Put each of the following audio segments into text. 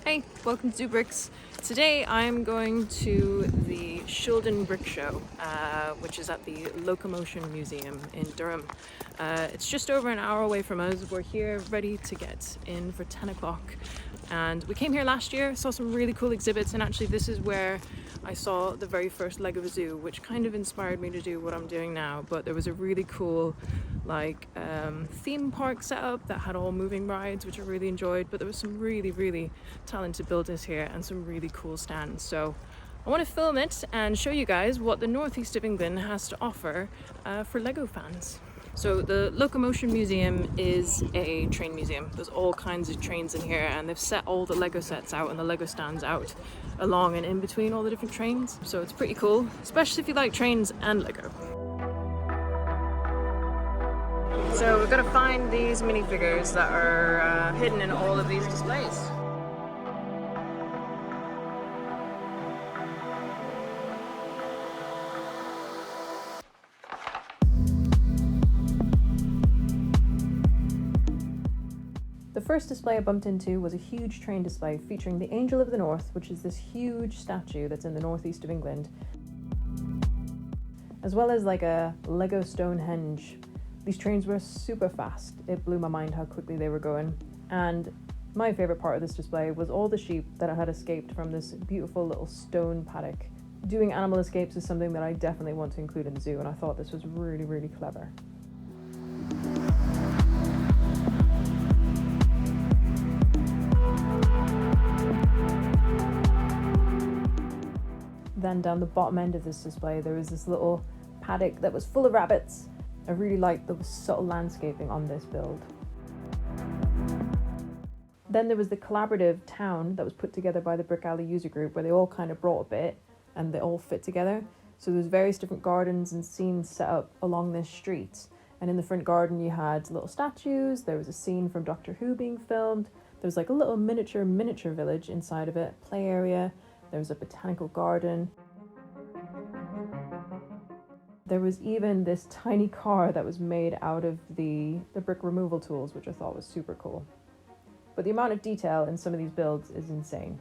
Hey, welcome to Bricks. Today I'm going to the Shildon Brick Show, which is at the Locomotion Museum in Durham. It's just over an hour away from us. We're here ready to get in for 10 o'clock. And we came here last year, saw some really cool exhibits, and actually this is where I saw the very first leg of a zoo, which kind of inspired me to do what I'm doing now. But there was a really cool theme park setup that had all moving rides, which I really enjoyed, but there was some really talented builders here and some really cool stands. So I want to film it and show you guys what the northeast of England has to offer for Lego fans. So the Locomotion Museum is a train museum. There's all kinds of trains in here, and they've set all the Lego sets out and the Lego stands out along and in between all the different trains. So it's pretty cool, especially if you like trains and Lego. So we're gonna find these minifigures that are hidden in all of these displays. The first display I bumped into was a huge train display featuring the Angel of the North, which is this huge statue that's in the northeast of England, as well as like a Lego Stonehenge. These trains were super fast. It blew my mind how quickly they were going. And my favourite part of this display was all the sheep that had escaped from this beautiful little stone paddock. Doing animal escapes is something that I definitely want to include in the zoo, and I thought this was really clever. Then down the bottom end of this display there was this little paddock that was full of rabbits. I really liked the subtle landscaping on this build. Then there was the collaborative town that was put together by the Brick Alley user group, where they all kind of brought a bit and they all fit together. So there's various different gardens and scenes set up along this street. And in the front garden you had little statues, there was a scene from Doctor Who being filmed, there was like a little miniature village inside of it, play area, there was a botanical garden. There was even this tiny car that was made out of the brick removal tools, which I thought was super cool. But the amount of detail in some of these builds is insane.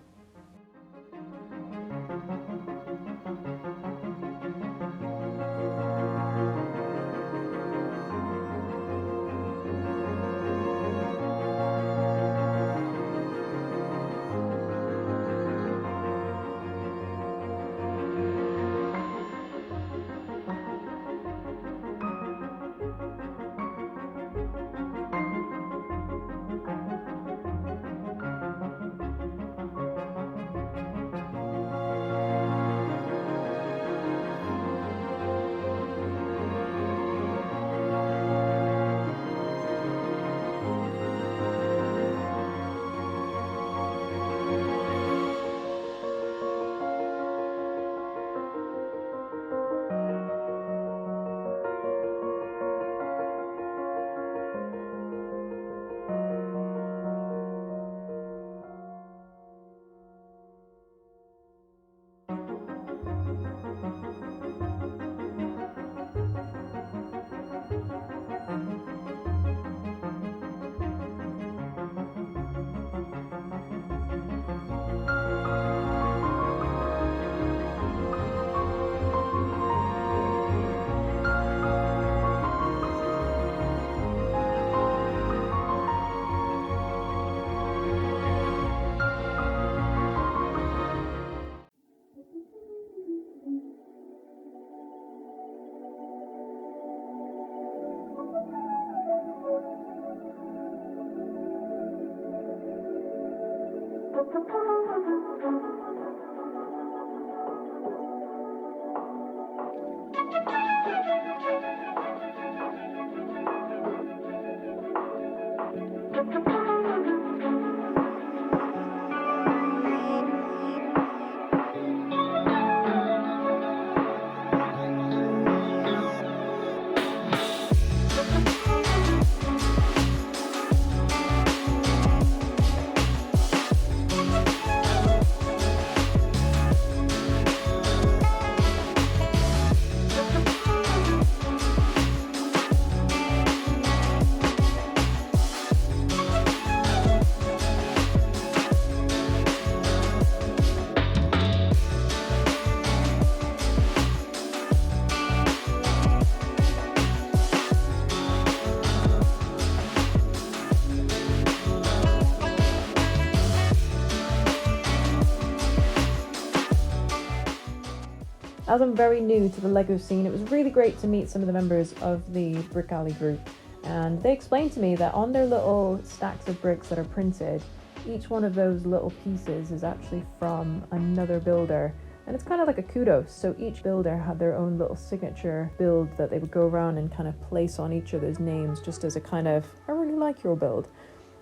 As I'm very new to the Lego scene, it was really great to meet some of the members of the Brick Alley group, and they explained to me that on their little stacks of bricks that are printed, each one of those little pieces is actually from another builder, and it's kind of like a kudos. So each builder had their own little signature build that they would go around and kind of place on each other's names, just as a kind of, I really like your build.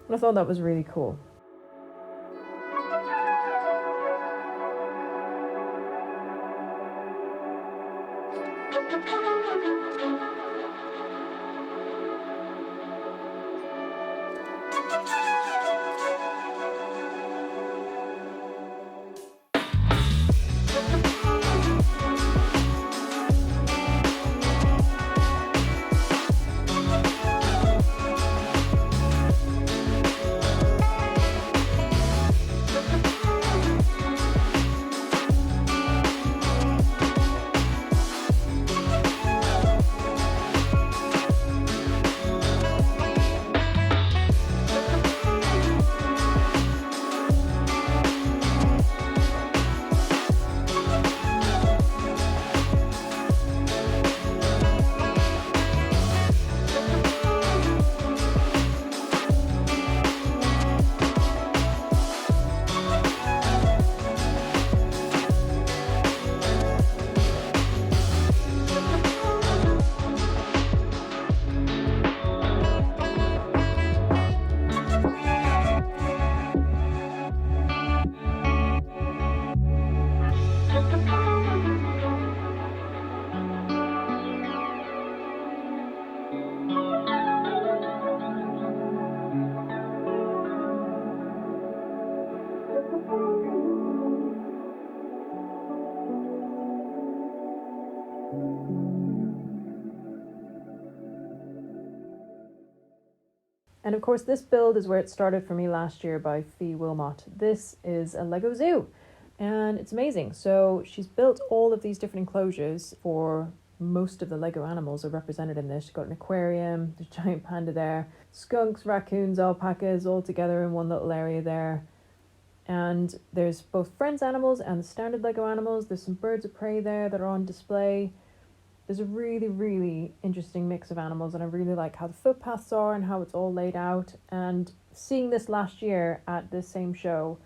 And I thought that was really cool. And of course, this build is where it started for me last year by Fee Wilmot. This is a Lego zoo, and it's amazing. So she's built all of these different enclosures for most of the Lego animals are represented in this. She's got an aquarium, there's a giant panda there, skunks, raccoons, alpacas all together in one little area there. And there's both Friends animals and the standard Lego animals. There's some birds of prey there that are on display. There's a really, really interesting mix of animals, and I really like how the footpaths are and how it's all laid out. And seeing this last year at this same show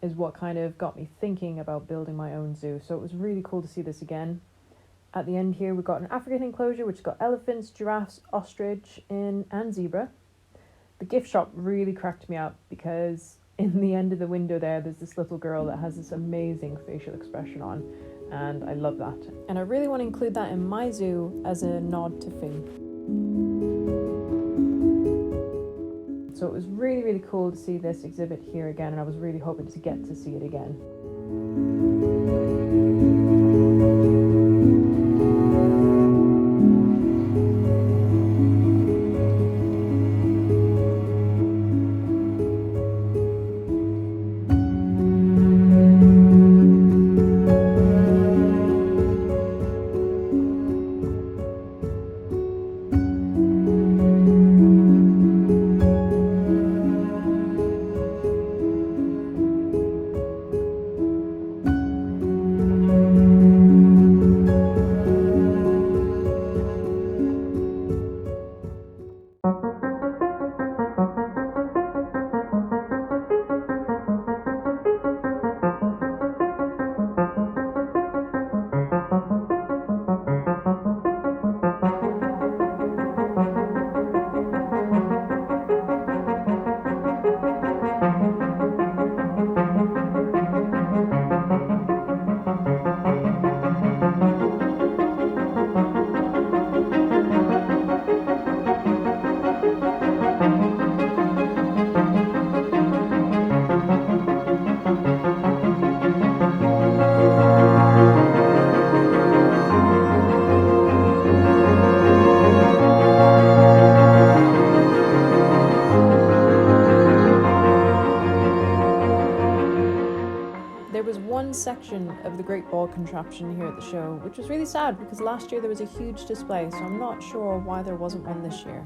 is what kind of got me thinking about building my own zoo. So it was really cool to see this again. At the end here, we've got an African enclosure, which has got elephants, giraffes, ostrich, and zebra. The gift shop really cracked me up because in the end of the window there's this little girl that has this amazing facial expression on, and I love that. And I really want to include that in my zoo as a nod to Fee. So it was really, really cool to see this exhibit here again, and I was really hoping to get to see it again. Section of the Great Ball contraption here at the show, which was really sad because last year there was a huge display, so I'm not sure why there wasn't one this year.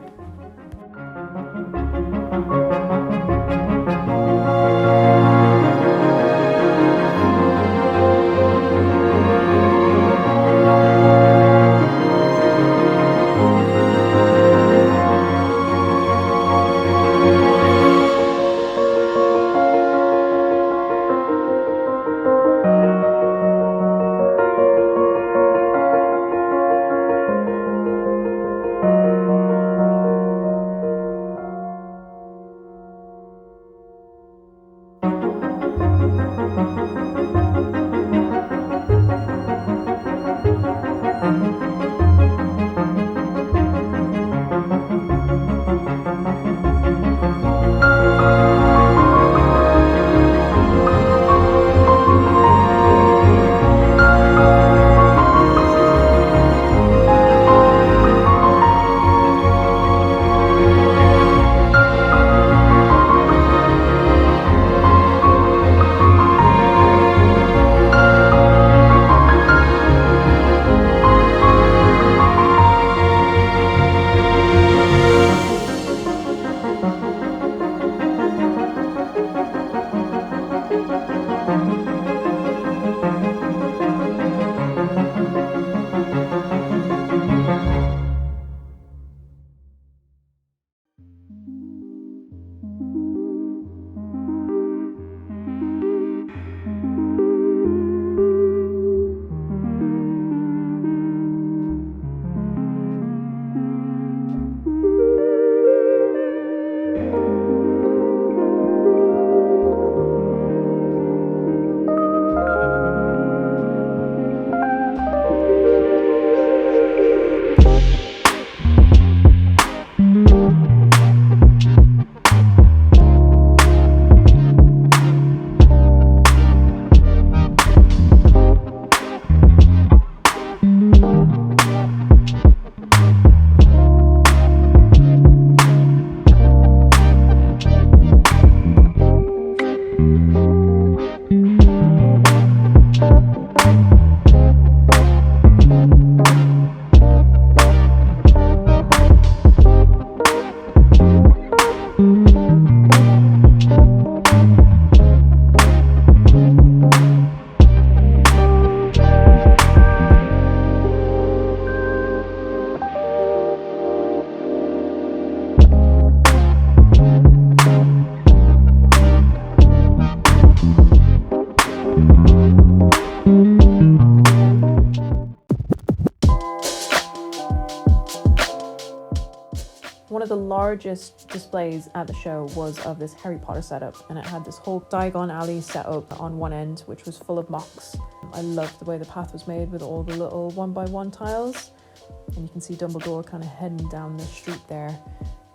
the largest displays at the show was of this Harry Potter setup, and it had this whole Diagon Alley set up on one end, which was full of mocks. I loved the way the path was made with all the little 1x1 tiles, and you can see Dumbledore kind of heading down the street there,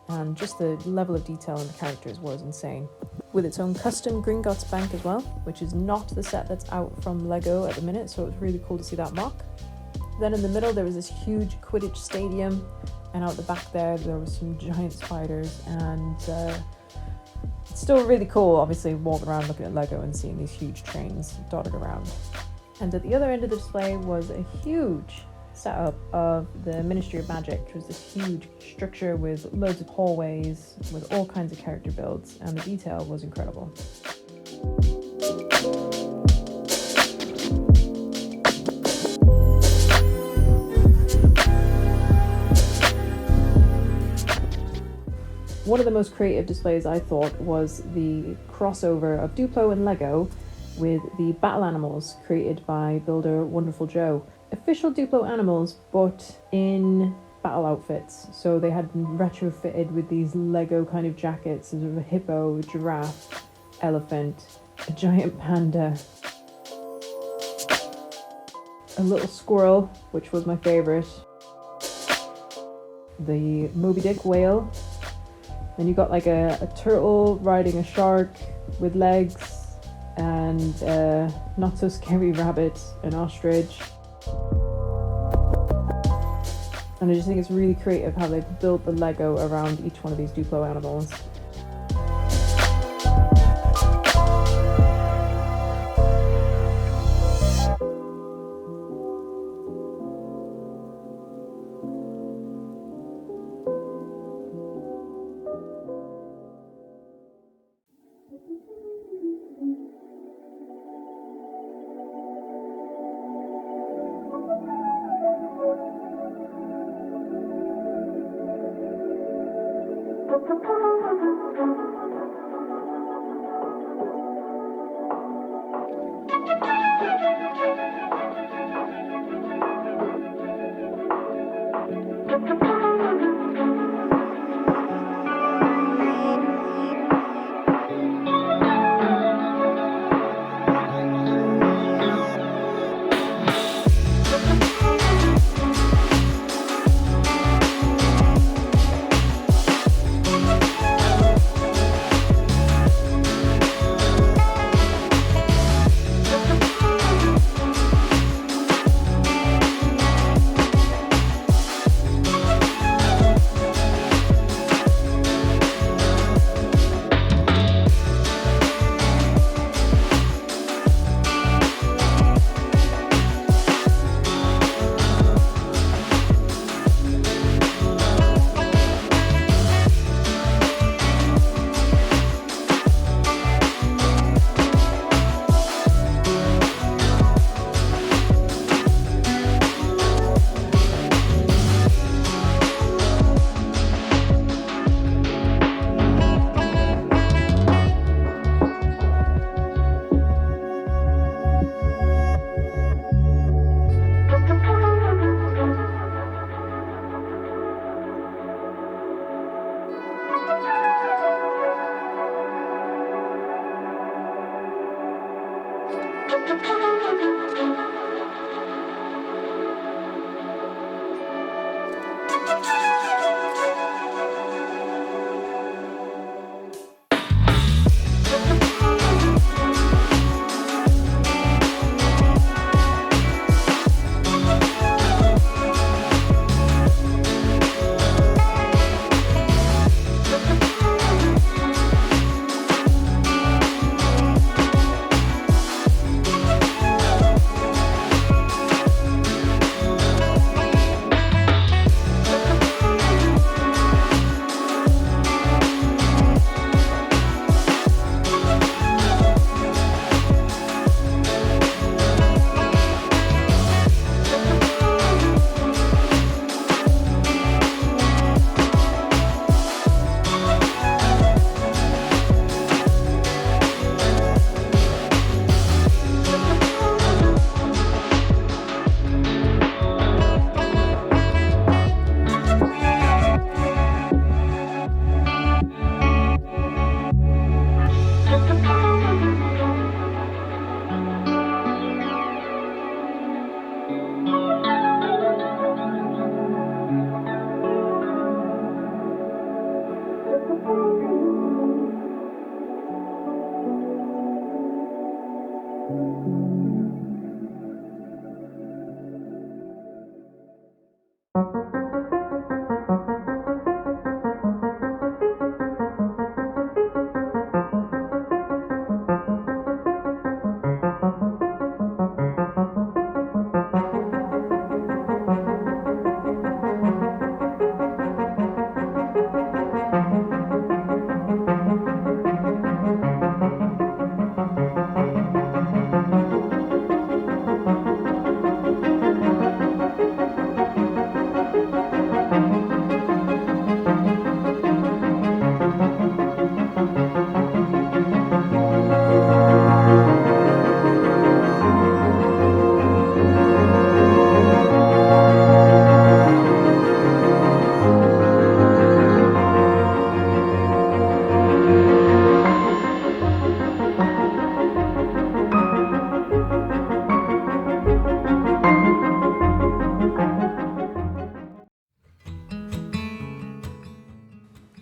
and just the level of detail in the characters was insane. With its own custom Gringotts Bank as well, which is not the set that's out from Lego at the minute, so it was really cool to see that mock. Then in the middle there was this huge Quidditch stadium, and out the back there was some giant spiders, and it's still really cool, obviously, walking around looking at Lego and seeing these huge trains dotted around. And at the other end of the display was a huge setup of the Ministry of Magic, which was this huge structure with loads of hallways with all kinds of character builds, and the detail was incredible. One of the most creative displays, I thought, was the crossover of Duplo and Lego with the battle animals created by builder Wonderful Joe. Official Duplo animals, but in battle outfits. So they had been retrofitted with these Lego kind of jackets of a hippo, a giraffe, elephant, a giant panda, a little squirrel, which was my favorite, the Moby Dick whale. Then you got like a turtle riding a shark with legs, and a not so scary rabbit, an ostrich. And I just think it's really creative how they've built the Lego around each one of these Duplo animals.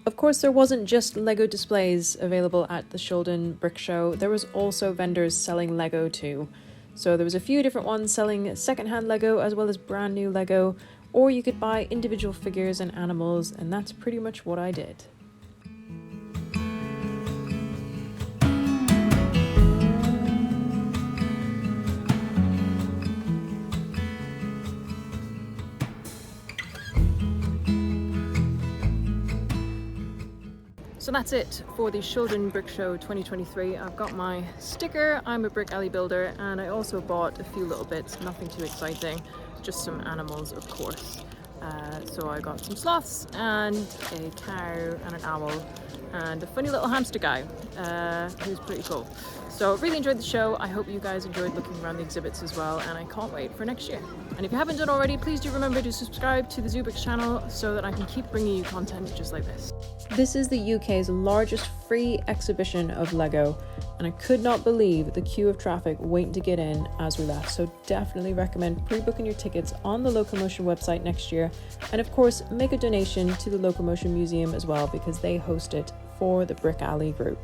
Of course, there wasn't just Lego displays available at the Shildon Brick Show, there was also vendors selling Lego too. So there was a few different ones selling secondhand Lego as well as brand new Lego, or you could buy individual figures and animals, and that's pretty much what I did. So that's it for the Shildon Brick Show 2023. I've got my sticker, I'm a brick alley builder, and I also bought a few little bits, nothing too exciting, just some animals of course. So I got some sloths and a cow and an owl and a funny little hamster guy who's pretty cool. So really enjoyed the show. I hope you guys enjoyed looking around the exhibits as well, and I can't wait for next year. And if you haven't done already, please do remember to subscribe to the Zoobricks channel so that I can keep bringing you content just like this. This is the UK's largest free exhibition of Lego, and I could not believe the queue of traffic waiting to get in as we left, so definitely recommend pre-booking your tickets on the Locomotion website next year, and of course make a donation to the Locomotion Museum as well because they host it for the Brick Alley group.